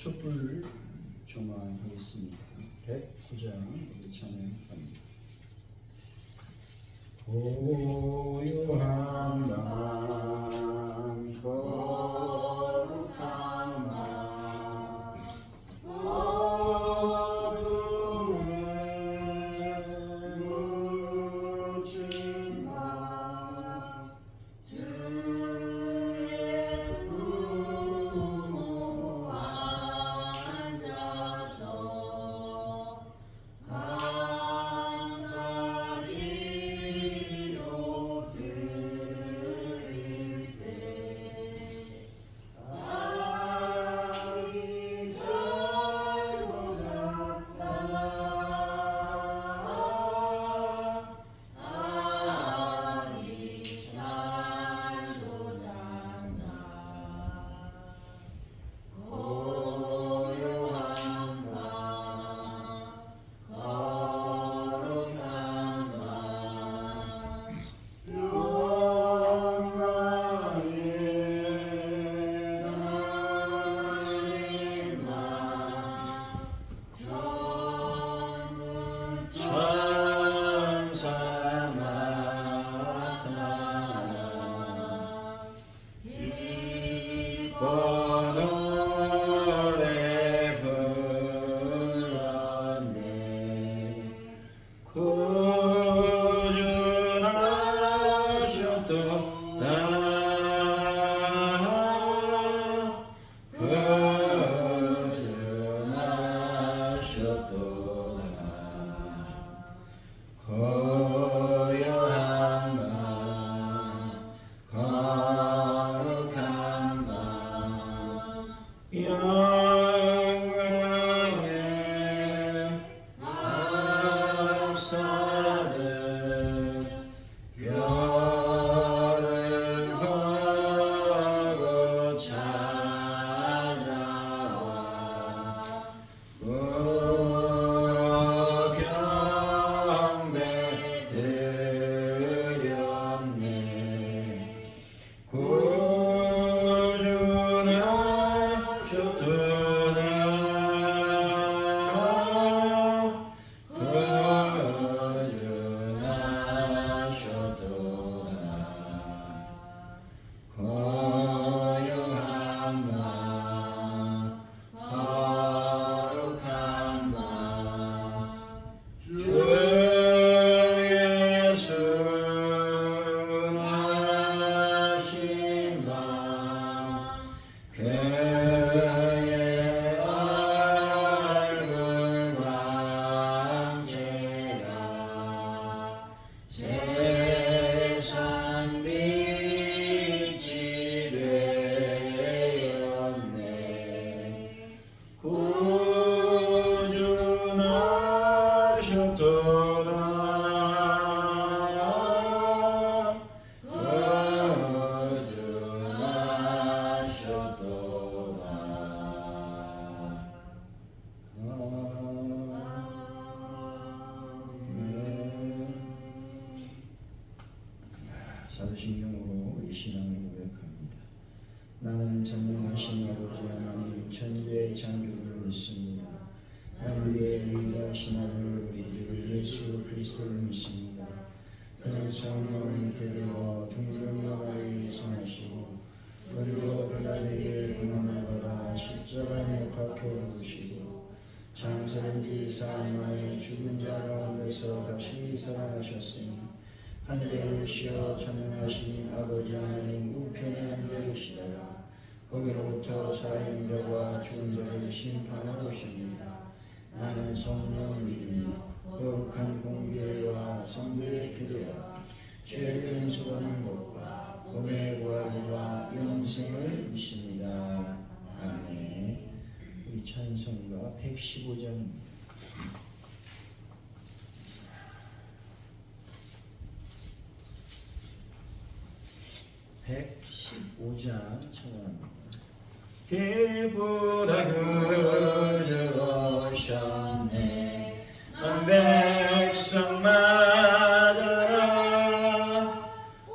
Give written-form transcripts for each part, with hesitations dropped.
촛불을 조망하겠습니다. 109장 우리 찬양합니다. 고요한 밤 거룩한 밤 어둠에 묻힌 밤 주의 부모 앉아서 감사기도 드릴 때 아기 잘도 작다 아기 잘도 작다 고요한 밤 거룩한 밤 영광에 떨린 밤 전부 천사 나타나 기뻐 노래 불렀네 구주나셨도다 고요한 밤 거룩한 밤 영광의 박사들 별을 보고 찾아와 우로 경배 드렸네 구주나셨도다 구주나셨도다 고요한 밤 거룩한 밤 주 예수 나신 밤 그의 얼굴 광채가 세상 빛이 되었네 구주나셨도다 사도신경으로 이 신앙을 고백합니다. 나는 전능하신 아버지 하나님 천지의 창조를 믿습니다. 나는 우리의 유일하신 아들 우리 주 예수 그리스도를 믿습니다. 그는 성령을 잉태되어 동정녀 마리아에게서 나시고 본디오 빌라도에게 고난을 받아 십자가에 못 박혀 죽으시고 장사된 지 사흘 만에 죽은 자 가운데서 다시 살아나셨으니 하늘에 오시어 전능하신 아버지 하나님 우편에 앉아 계시다가 거기로부터 살아있는 자와 죽은 자를 심판하러 오십니다. 나는 성령을 믿으며 거룩한 공교회와 성도의 교제와 죄를 용서받는 것과 몸의 부활과 영생을 믿습니다. 아멘. 우리 찬송가 115장입니다. 115장 찬양합니다. 피보다 그저 오셨네 난 백성 맞으라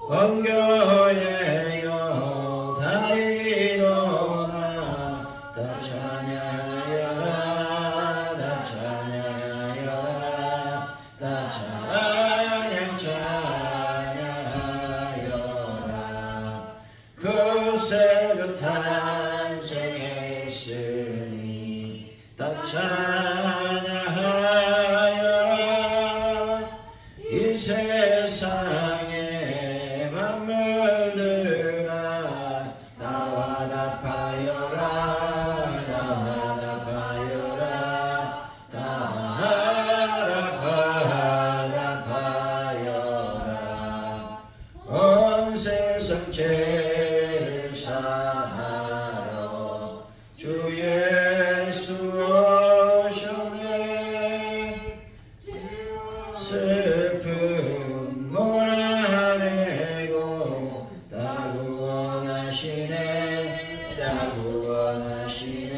원교예요 다 일어나 다 찬양하여라 다 찬양하여라 다 찬양하여라 그 새로 탄생했으니 다 찬양하여라 이 세상의 만물들아 나와 답하여라 나와 답하여라 나와 답하여라 온 세상 죄를 사하러 주 예수 오셨네 슬픔 몰아내고 다 구원하시네 다 구원하시네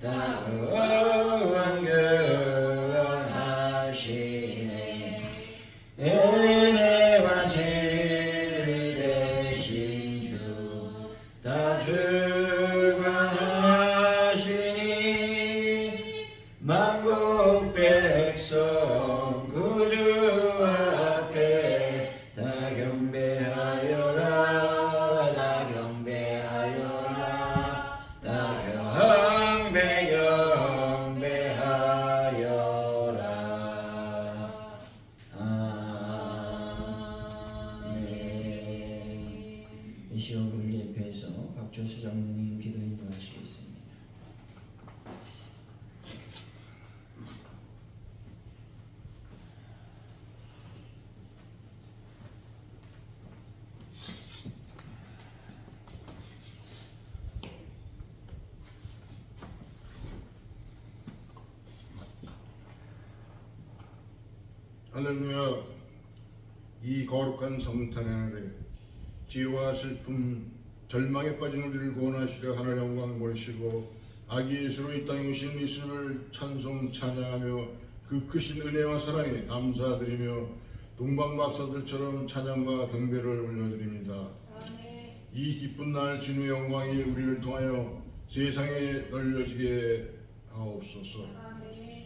다 구원하시네 은혜와 진리 되신 주 다 주관하시니 만국 백성 구주 앞에 다 경배하여라 다 경배하여라 다 경배하여라 아멘. 이 시간 우리 예배에서 박조수 장로님 기도 인도하시겠습니다. 할렐루야. 이 거룩한 성탄의 날에 죄와 슬픔, 절망에 빠진 우리를 구원하시려 하늘 영광 보이시고 아기 예수로 이 땅에 오신 예수님을 찬송 찬양하며 그 크신 은혜와 사랑에 감사드리며 동방박사들처럼 찬양과 경배를 올려드립니다. 이 기쁜 날 주님의 영광이 우리를 통하여 세상에 널려지게 하옵소서.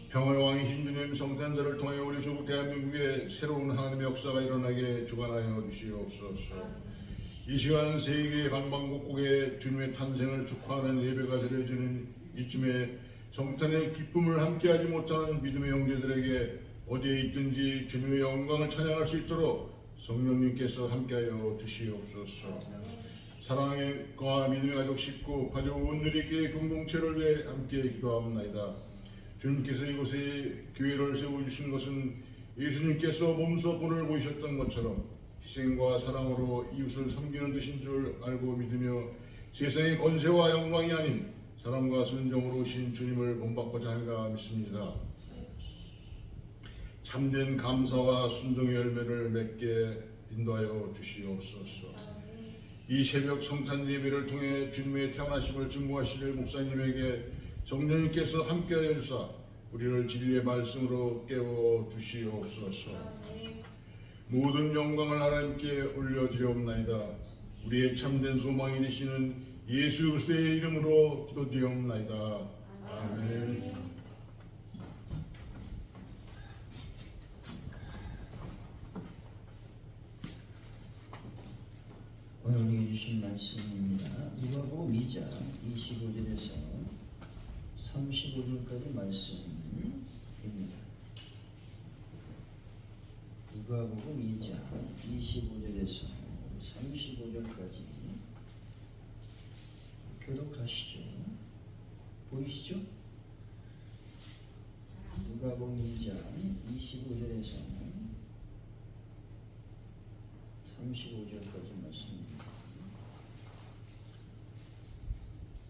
평화의 왕이신 주님 성탄절을 통해 우리 조국 대한민국에 새로운 하나님의 역사가 일어나게 주관하여 주시옵소서. 이 시간 세계 방방곡곡에 주님의 탄생을 축하하는 예배가 드려지는 이쯤에 성탄의 기쁨을 함께하지 못하는 믿음의 형제들에게 어디에 있든지 주님의 영광을 찬양할 수 있도록 성령님께서 함께하여 주시옵소서. 사랑과 믿음의 가족 식구 파주 온누리교회 공동체를 위해 함께 기도하옵나이다. 주님께서 이곳에 교회를 세워주신 것은 예수님께서 몸소 본을 보이셨던 것처럼 희생과 사랑으로 이웃을 섬기는 뜻인 줄 알고 믿으며 세상의 권세와 영광이 아닌 사랑과 순종으로 오신 주님을 본받고자 하리라 믿습니다. 참된 감사와 순종의 열매를 맺게 인도하여 주시옵소서. 이 새벽 성탄 예배를 통해 주님의 태어나심을 증거하실 목사님에게 성령님께서 함께하여 주사 우리를 진리의 말씀으로 깨워 주시옵소서. 모든 영광을 하나님께 올려드리옵나이다. 우리의 참된 소망이 되시는 예수 그리스도의 이름으로 기도드리옵나이다. 아멘. 오늘 우리에게 주신 말씀입니다. 누가복음 2장 25절에서 35절까지 말씀입니다. 누가복음 2장 25절에서 35절까지 교독하시죠. 보이시죠? 누가복음 2장 25절에서 35절까지 말씀입니다.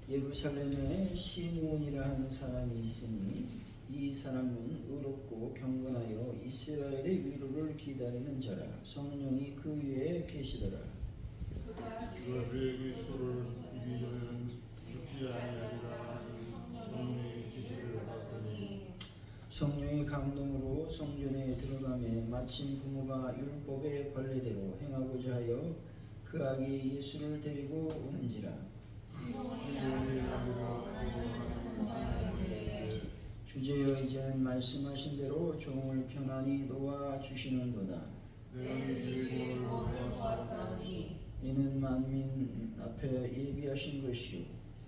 예루살렘에 시므온이라 하는 사람이 있으니 이 사람은 의롭고 경건하여 이스라엘의 위로를 기다리는 자라. 성령이 그 위에 계시더라. 그가 그의 그리스도를 이기려면 죽지 아니하리라 성령의 지시를 받더니 성령의 감동으로 성전에 들어가매 마침 부모가 율법의 관례대로 행하고자 하여 그 아기 예수를 데리고 오는지라. 주제여 이제는 말씀하신 대로 종을 편안히 놓아 주시는도다. 이는 만민 앞에 예비하신 것이요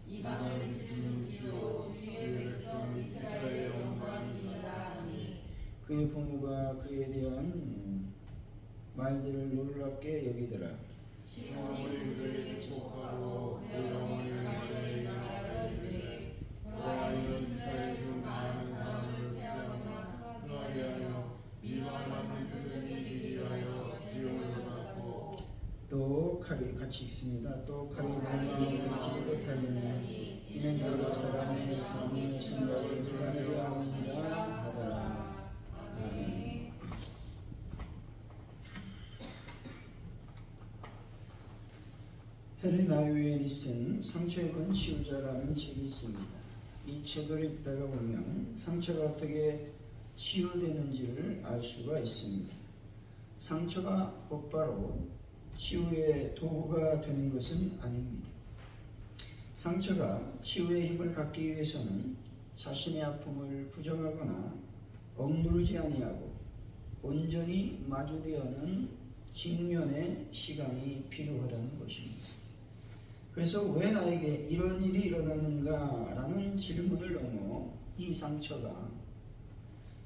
이방을 지키는 지요 주의 백성 이스라엘의 영광이니이다. 아멘. 그의 부모가 그에 대한 말들을 놀랍게 여기더라. 시온이 그를 축복하고 그 영혼을 하늘에 나라를 이르되 여호와는 이스라엘 중 많은 사람을 패하거나 흥하게 하며 미워하는 그들에게 위하여 지옥을 받고 또 칼이 같이 있습니다. 또 칼이 마음을 지긋하니 이는 여러 사람의 삶의 생각을 드러내려 함이라 하더라. 아멘. 헬레나 유엔이 쓴 상처 입은 치유자라는 책이 있습니다. 이 책을 읽다가 보면 상처가 어떻게 치유되는지를 알 수가 있습니다. 상처가 곧바로 치유의 도구가 되는 것은 아닙니다. 상처가 치유의 힘을 갖기 위해서는 자신의 아픔을 부정하거나 억누르지 아니하고 온전히 마주대하는 직면의 시간이 필요하다는 것입니다. 그래서 왜 나에게 이런 일이 일어났는가라는 질문을 넘어 이 상처가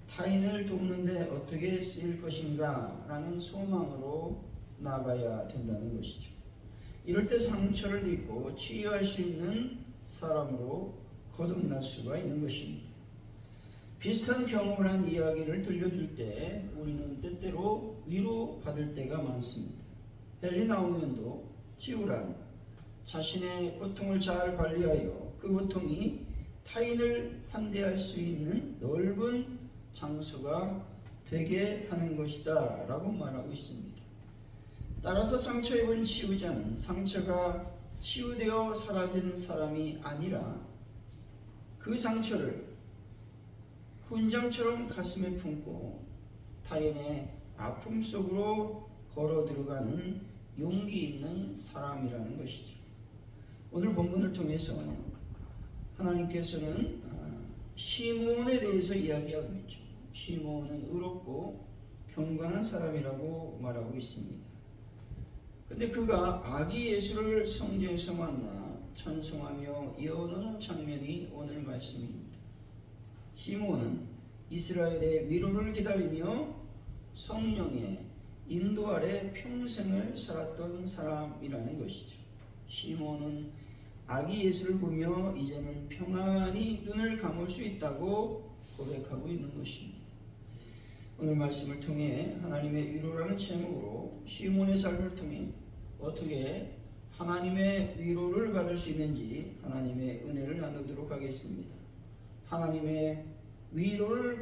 타인을 돕는데 어떻게 쓰일 것인가라는 소망으로 나가야 된다는 것이죠. 이럴 때 상처를 입고 치유할 수 있는 사람으로 거듭날 수가 있는 것입니다. 비슷한 경험을 한 이야기를 들려줄 때 우리는 때때로 위로받을 때가 많습니다. 헨리 나우면도 치유란 자신의 고통을 잘 관리하여 그 고통이 타인을 환대할 수 있는 넓은 장소가 되게 하는 것이다 라고 말하고 있습니다. 따라서 상처 입은 치유자는 상처가 치유되어 사라진 사람이 아니라 그 상처를 훈장처럼 가슴에 품고 타인의 아픔 속으로 걸어 들어가는 용기 있는 사람이라는 것이죠. 오늘 본문을 통해서 하나님께서는 시몬에 대해서 이야기하고 있죠. 시몬은 의롭고 경건한 사람이라고 말하고 있습니다. 근데 그가 아기 예수를 성전에서 만나 찬송하며 연호하는 장면이 오늘 말씀입니다. 시몬은 이스라엘의 위로를 기다리며 성령의 인도 아래 평생을 살았던 사람이라는 것이죠. 시몬은 아기 예수를 보며 이제는 평안히 눈을 감을 수 있다고 고백하고 있는 것입니다. 오늘 말씀을 통해 하나님의 위로라는 제목으로 시몬의 삶을 통해 어떻게 하나님의 위로를 받을 수 있는지 하나님의 은혜를 나누도록 하겠습니다. 하나님의 위로를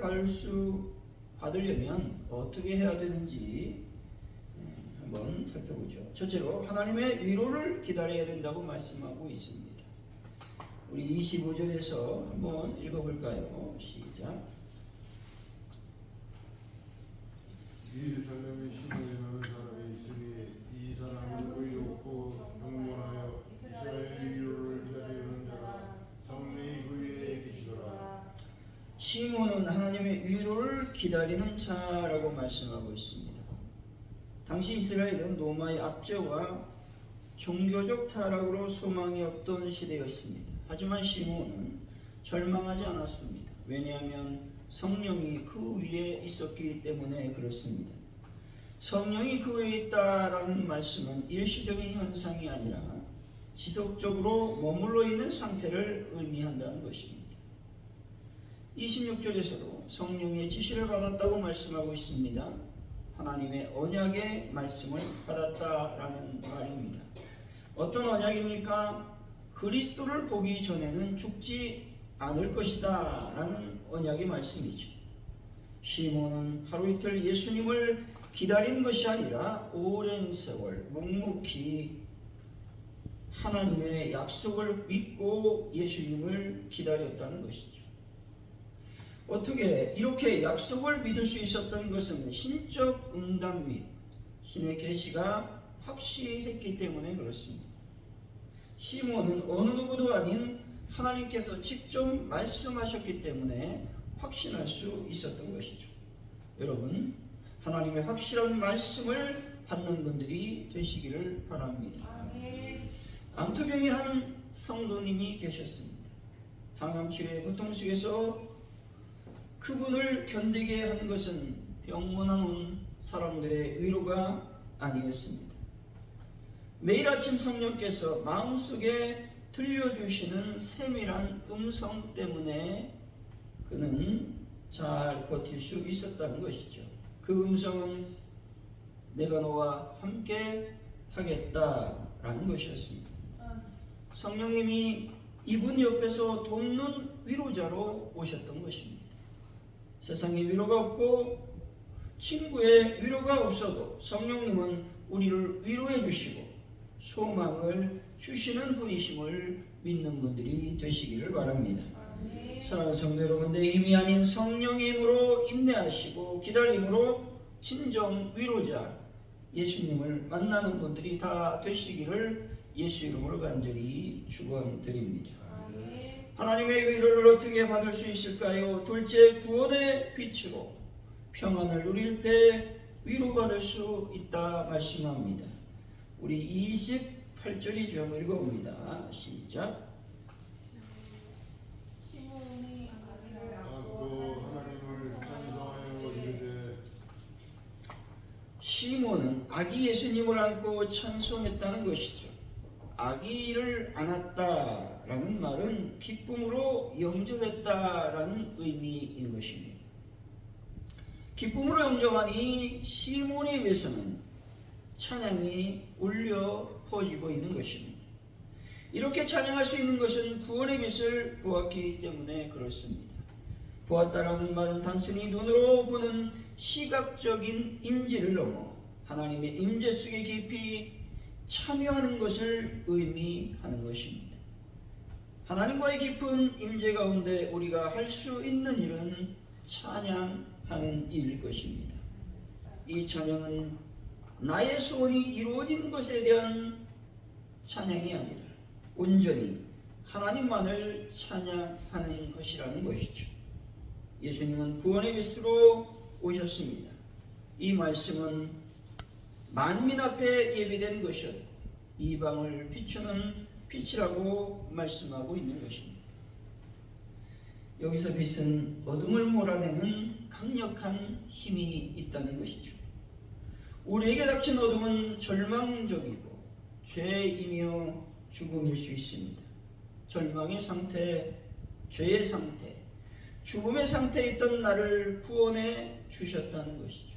받으려면 어떻게 해야 되는지 한번 살펴보죠. 첫째로 하나님의 위로를 기다려야 된다고 말씀하고 있습니다. 우리 25절에서 한번 읽어볼까요? 시작. 예루살렘에 시몬이라는 사람이 있으니 이 사람은 의롭고 경건하여 이스라엘의 위로를 기다리는 자라 성령이 그 위에 계시더라. 시몬은 하나님의 위로를 기다리는 자라고 말씀하고 있습니다. 당시 이스라엘은 로마의 압제와 종교적 타락으로 소망이 없던 시대였습니다. 하지만 시몬은 절망하지 않았습니다. 왜냐하면 성령이 그 위에 있었기 때문에 그렇습니다. 성령이 그 위에 있다라는 말씀은 일시적인 현상이 아니라 지속적으로 머물러 있는 상태를 의미한다는 것입니다. 26절에서도 성령의 지시를 받았다고 말씀하고 있습니다. 하나님의 언약의 말씀을 받았다라는 말입니다. 어떤 언약입니까? 그리스도를 보기 전에는 죽지 않을 것이다 라는 언약의 말씀이죠. 시몬은 하루 이틀 예수님을 기다린 것이 아니라 오랜 세월 묵묵히 하나님의 약속을 믿고 예수님을 기다렸다는 것이죠. 어떻게 이렇게 약속을 믿을 수 있었던 것은 신적 응답 및 신의 계시가 확실했기 때문에 그렇습니다. 시몬은 어느 누구도 아닌 하나님께서 직접 말씀하셨기 때문에 확신할 수 있었던 것이죠. 여러분, 하나님의 확실한 말씀을 받는 분들이 되시기를 바랍니다. 암투병이 한 성도님이 계셨습니다. 항암 치료의 고통 속에서 그분을 견디게 한 것은 병문안 온 사람들의 위로가 아니었습니다. 매일 아침 성령께서 마음속에 들려주시는 세밀한 음성 때문에 그는 잘 버틸 수 있었다는 것이죠. 그 음성은 내가 너와 함께 하겠다라는 것이었습니다. 성령님이 이분 옆에서 돕는 위로자로 오셨던 것입니다. 세상에 위로가 없고 친구의 위로가 없어도 성령님은 우리를 위로해 주시고 소망을 주시는 분이심을 믿는 분들이 되시기를 바랍니다. 사랑하는 성도 여러분, 내 힘이 아닌 성령의 힘으로 인내하시고 기다림으로 진정 위로자 예수님을 만나는 분들이 다 되시기를 예수 이름으로 간절히 축원드립니다. 하나님의 위로를 어떻게 받을 수 있을까요? 둘째, 구원의 빛으로 평안을 누릴 때 위로받을 수 있다 말씀합니다. 우리 28절이죠. 한번 읽어봅니다. 시작. 시몬은 아기 예수님을 안고 찬송했다는 것이죠. 아기를 안았다라는 말은 기쁨으로 영접했다라는 의미인 것입니다. 기쁨으로 영접하니 시몬의 입에서는 찬양이 울려 퍼지고 있는 것입니다. 이렇게 찬양할 수 있는 것은 구원의 빛을 보았기 때문에 그렇습니다. 보았다라는 말은 단순히 눈으로 보는 시각적인 인지를 넘어 하나님의 임재 속에 깊이 참여하는 것을 의미하는 것입니다. 하나님과의 깊은 임재 가운데 우리가 할 수 있는 일은 찬양하는 일일 것입니다. 이 찬양은 나의 소원이 이루어진 것에 대한 찬양이 아니라 온전히 하나님만을 찬양하는 것이라는 것이죠. 예수님은 구원의 빛으로 오셨습니다. 이 말씀은 만민 앞에 예비된 것이어도 이방을 비추는 빛이라고 말씀하고 있는 것입니다. 여기서 빛은 어둠을 몰아내는 강력한 힘이 있다는 것이죠. 우리에게 닥친 어둠은 절망적이고 죄이며 죽음일 수 있습니다. 절망의 상태, 죄의 상태, 죽음의 상태에 있던 나를 구원해 주셨다는 것이죠.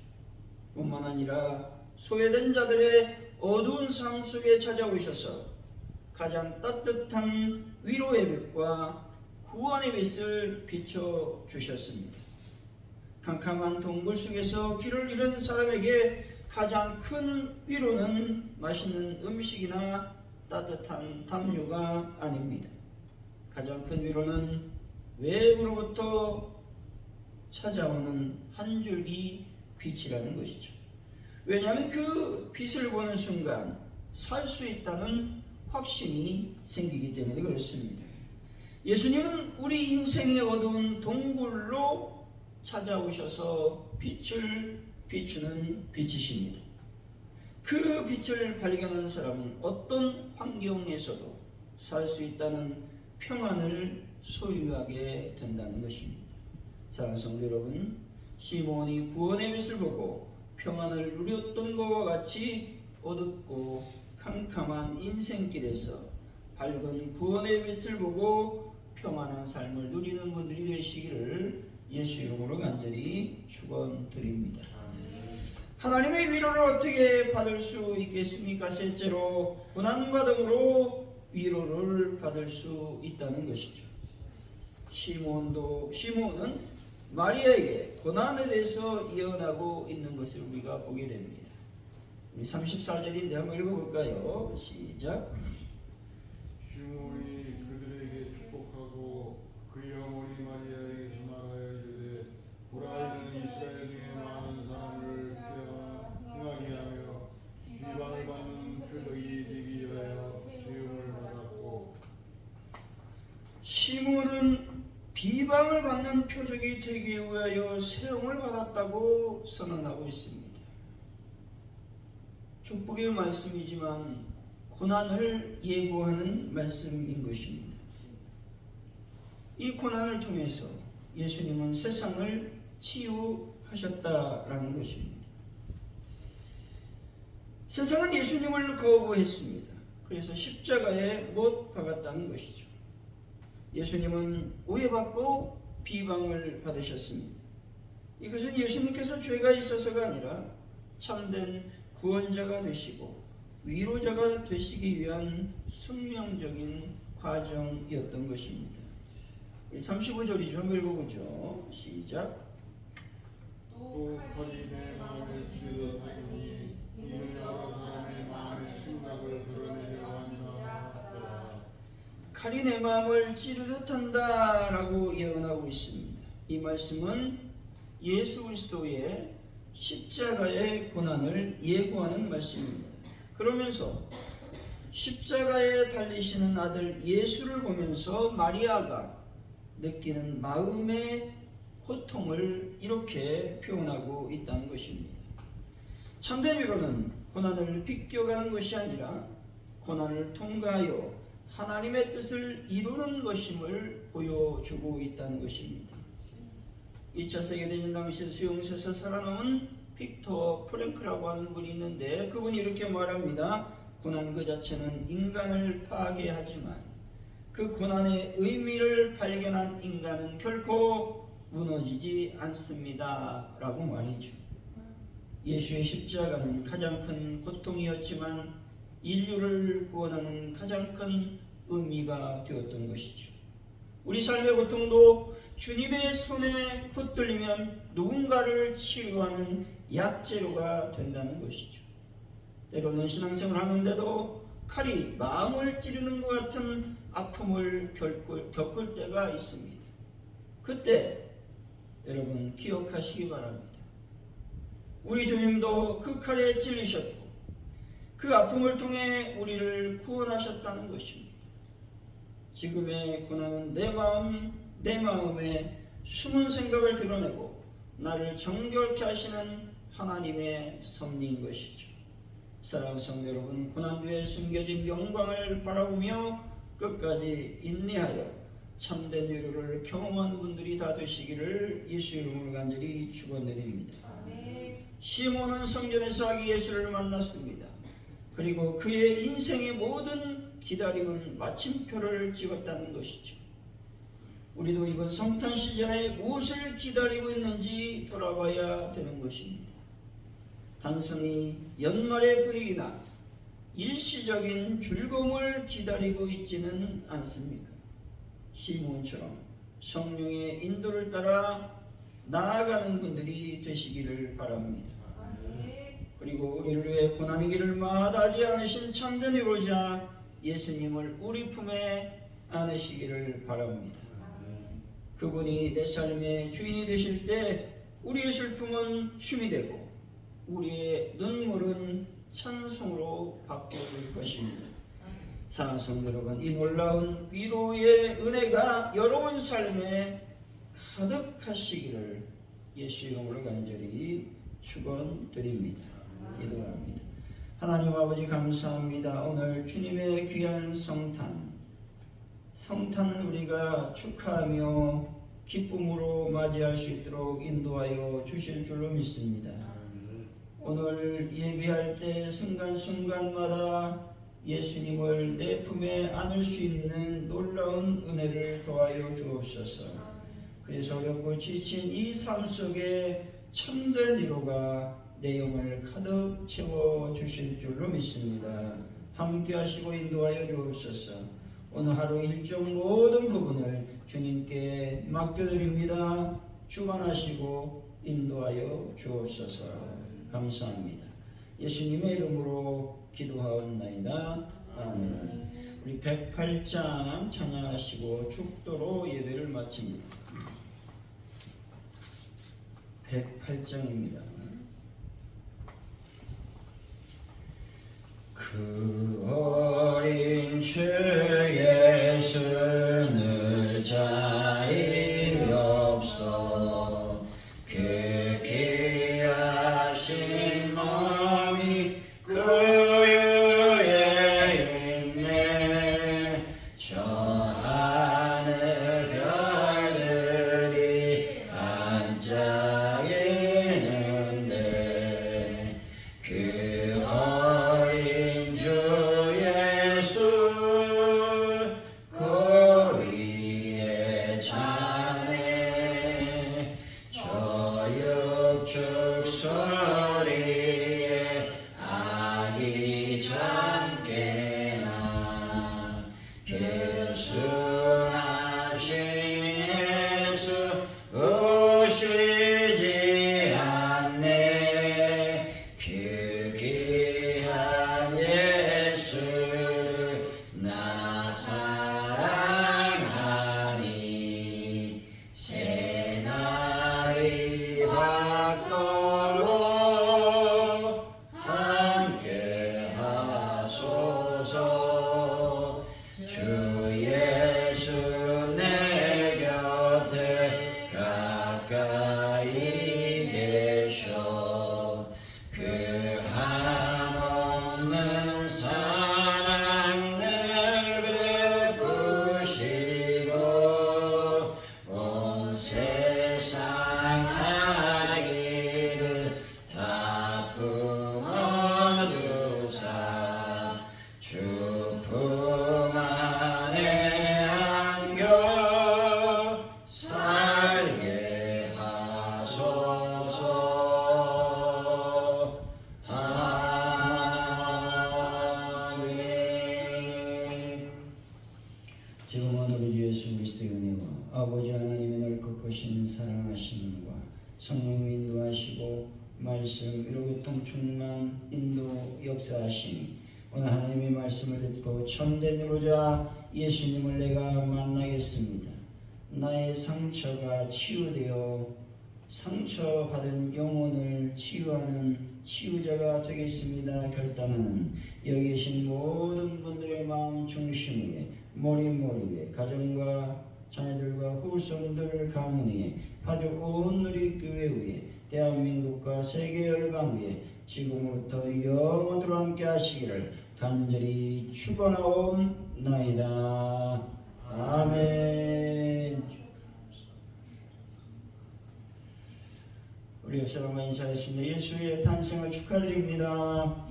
뿐만 아니라 소외된 자들의 어두운 삶 속에 찾아오셔서 가장 따뜻한 위로의 빛과 구원의 빛을 비춰 주셨습니다. 캄캄한 동굴 속에서 길을 잃은 사람에게 가장 큰 위로는 맛있는 음식이나 따뜻한 담요가 아닙니다. 가장 큰 위로는 외부로부터 찾아오는 한 줄기 빛이라는 것이죠. 왜냐하면 그 빛을 보는 순간 살 수 있다는 확신이 생기기 때문에 그렇습니다. 예수님은 우리 인생의 어두운 동굴로 찾아오셔서 빛을 비추는 빛이십니다. 그 빛을 발견한 사람은 어떤 환경에서도 살 수 있다는 평안을 소유하게 된다는 것입니다. 사랑하는 성도 여러분, 시몬이 구원의 빛을 보고 평안을 누렸던 것과 같이 어둡고 캄캄한 인생길에서 밝은 구원의 빛을 보고 평안한 삶을 누리는 분들이 되시기를 예수 이름으로 간절히 축원드립니다. 하나님의 위로를 어떻게 받을 수 있겠습니까? 셋째로 고난과등으로 위로를 받을 수 있다는 것이죠. 시몬은 마리아에게 고난에 대해서 예언하고 있는 것을 우리가 보게 됩니다. 우리 34절인데 한번 읽어볼까요? 시작. 시몬이 그들에게 축복하고 그의 어머니 마리아에게 말하여 이르되 보라 이는 이스라엘 중에 많은 사람을 흥하게 하며 비방을 받는 표적이 되기 위하여 시험을 받았고 시몬은 비방을 받는 표적이 되기 위하여 세움을 받았다고 선언하고 있습니다. 축복의 말씀이지만 고난을 예고하는 말씀인 것입니다. 이 고난을 통해서 예수님은 세상을 치유하셨다라는 것입니다. 세상은 예수님을 거부했습니다. 그래서 십자가에 못 박았다는 것이죠. 예수님은 오해받고 비방을 받으셨습니다. 이것은 예수님께서 죄가 있어서가 아니라 참된 구원자가 되시고 위로자가 되시기 위한 숙명적인 과정이었던 것입니다. 35절이죠. 한번 읽어보죠. 시작. 또 칼이 내 마음을 찌르듯하니 이는 여러 사람의 마음의 생각을 드러내려 함이라. 칼이 내 마음을 찌르듯 한다라고 예언하고 있습니다. 이 말씀은 예수 그리스도의 십자가의 고난을 예고하는 말씀입니다. 그러면서 십자가에 달리시는 아들 예수를 보면서 마리아가 느끼는 마음의 고통을 이렇게 표현하고 있다는 것입니다. 참된 위로는 고난을 비껴가는 것이 아니라 고난을 통과하여 하나님의 뜻을 이루는 것임을 보여주고 있다는 것입니다. 2차 세계대전 당시 수용소에서 살아남은 빅터 프랭크라고 하는 분이 있는데 그분이 이렇게 말합니다. 고난 그 자체는 인간을 파괴하지만 그 고난의 의미를 발견한 인간은 결코 무너지지 않습니다 라고 말이죠. 예수의 십자가는 가장 큰 고통이었지만 인류를 구원하는 가장 큰 의미가 되었던 것이죠. 우리 삶의 고통도 주님의 손에 붙들리면 누군가를 치료하는 약재료가 된다는 것이죠. 때로는 신앙생활을 하는데도 칼이 마음을 찌르는 것 같은 아픔을 겪을 때가 있습니다. 그때 여러분 기억하시기 바랍니다. 우리 주님도 그 칼에 찔리셨고 그 아픔을 통해 우리를 구원하셨다는 것입니다. 지금의 고난은 내 마음에 숨은 생각을 드러내고 나를 정결케 하시는 하나님의 섭리인 것이죠. 사랑하는 성도 여러분, 고난 뒤에 숨겨진 영광을 바라보며 끝까지 인내하여 참된 위로를 경험한 분들이 다 되시기를 예수 이름으로 간절히 축원드립니다. 시몬은 성전에서 아기 예수를 만났습니다. 그리고 그의 인생의 모든 기다림은 마침표를 찍었다는 것이죠. 우리도 이번 성탄 시즌에 무엇을 기다리고 있는지 돌아봐야 되는 것입니다. 단순히 연말의 분위기나 일시적인 즐거움을 기다리고 있지는 않습니까? 시몬처럼 성령의 인도를 따라 나아가는 분들이 되시기를 바랍니다. 그리고 우리를 위해 고난의 길을 마다하지 않으신 참된 위로자 예수님을 우리 품에 안으시기를 바랍니다. 그분이 내 삶의 주인이 되실 때 우리의 슬픔은 춤이 되고 우리의 눈물은 찬송으로 바뀌어질 것입니다. 사랑하는 성도 여러분, 이 놀라운 위로의 은혜가 여러분 삶에 가득하시기를 예수 이름으로 간절히 축원드립니다. 기도합니다. 하나님 아버지 감사합니다. 오늘 주님의 귀한 성탄은 우리가 축하하며 기쁨으로 맞이할 수 있도록 인도하여 주실 줄로 믿습니다. 오늘 예배할 때 순간순간마다 예수님을 내 품에 안을 수 있는 놀라운 은혜를 더하여 주옵소서. 그래서 어렵고 지친 이 삶 속에 참된 위로가 내 영을 가득 채워주실 줄로 믿습니다. 함께 하시고 인도하여 주옵소서. 오늘 하루 일정 모든 부분을 주님께 맡겨드립니다. 주관하시고 인도하여 주옵소서. 감사합니다. 예수님의 이름으로 기도하옵나이다. 아멘. 우리 108장 찬양하시고 축도로 예배를 마칩니다. 108장입니다. 그 어린 주 예수는 일이 없어 그 귀하신 몸이 구유에 있네 저 하늘 별들이 반짝이는데 그 어린 주 예수 고리에 차네 저 육축 소리에 아기 잠깨나 계승하신 예수 오시지 않네 그 귀한 예수를 나 사랑하니 새날이 밝도록 함께 하소서 주 예수 내 곁에 가까이 계셔 그 한없는 사랑 늘 베푸시고 온 세상 아이들 다 품어주사 주 품 안에 안겨 살게 하소서 아멘. 지금은 우리 주 예수 그리스도의 은혜와 아버지 하나님의 넓고 크신 사랑하심과 성령의 인도하시고 말씀 위로교통 충만 인도 역사하시니 오늘 하나님의 말씀을 듣고 참된 으로자 예수님을 내가 만나겠습니다. 나의 상처가 치유되어 상처받은 영혼을 치유하는 치유자가 되겠습니다. 결단하는 여기 계신 모든 분들의 마음 중심 위에 머리 위에 가정과 자녀들과 후손들 가문 위에 가족 온 누리교회 위에 대한민국과 세계 열방 위에 지금부터 영원토록 함께 하시기를 간절히 축원하옵나이다. 아멘. 우리 옆사람과 인사했습니다. 예수의 탄생을 축하드립니다.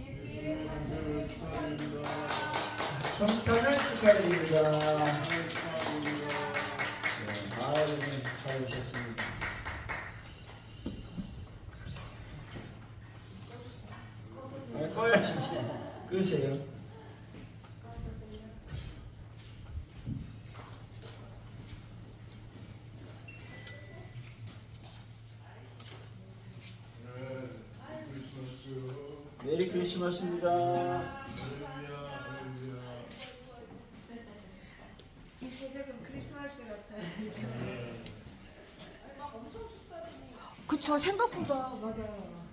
성탄을 축하드립니다. 아유, 잘 오셨습니다. 꺼야 진짜. 끄세요. 메리 크리스마스입니다. 이 새벽은 크리스마스 같아요. 그쵸, 생각보다 맞아요.